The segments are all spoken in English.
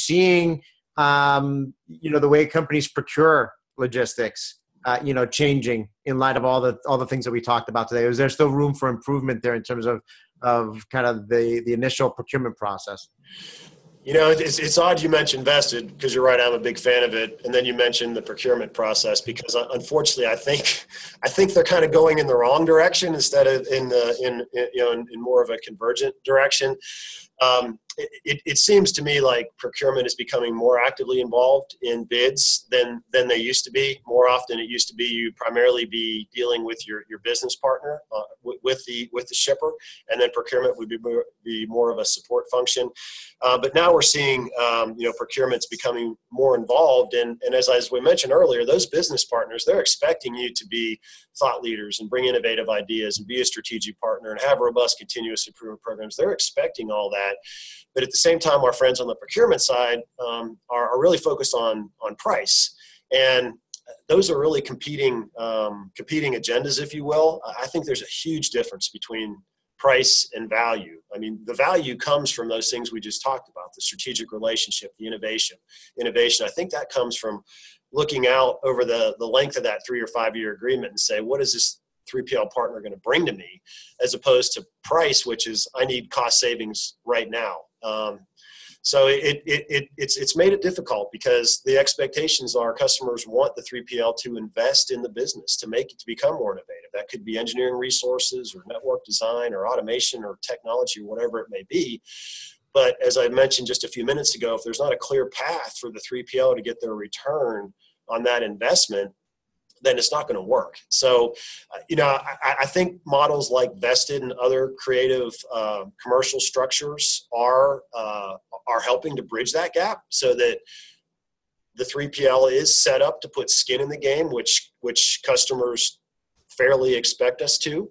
seeing, the way companies procure logistics, changing in light of all the things that we talked about today? Is there still room for improvement there in terms of kind of the initial procurement process? It's odd you mentioned Vested, because you're right, I'm a big fan of it. And then you mentioned the procurement process, because unfortunately, I think they're kind of going in the wrong direction instead of in more of a convergent direction. It seems to me like procurement is becoming more actively involved in bids than they used to be. More often, it used to be you primarily be dealing with your business partner, with the shipper, and then procurement would be more of a support function. But now we're seeing procurement's becoming more involved, and as we mentioned earlier, those business partners, they're expecting you to be thought leaders and bring innovative ideas and be a strategic partner and have robust continuous improvement programs. They're expecting all that. But at the same time, our friends on the procurement side are really focused on price. And those are really competing agendas, if you will. I think there's a huge difference between price and value. I mean, the value comes from those things we just talked about, the strategic relationship, the innovation. I think that comes from looking out over the length of that 3 or 5 year agreement and say, what is this 3PL partner going to bring to me, as opposed to price, which is I need cost savings right now. So it's made it difficult, because the expectations are customers want the 3PL to invest in the business, to make it, to become more innovative. That could be engineering resources or network design or automation or technology, whatever it may be. But as I mentioned just a few minutes ago, if there's not a clear path for the 3PL to get their return on that investment, then it's not going to work. So, I think models like Vested and other creative commercial structures are helping to bridge that gap, so that the 3PL is set up to put skin in the game, which customers fairly expect us to.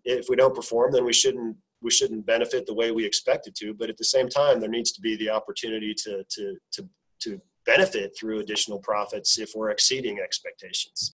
If we don't perform, then we shouldn't benefit the way we expect it to. But at the same time, there needs to be the opportunity to benefit through additional profits if we're exceeding expectations.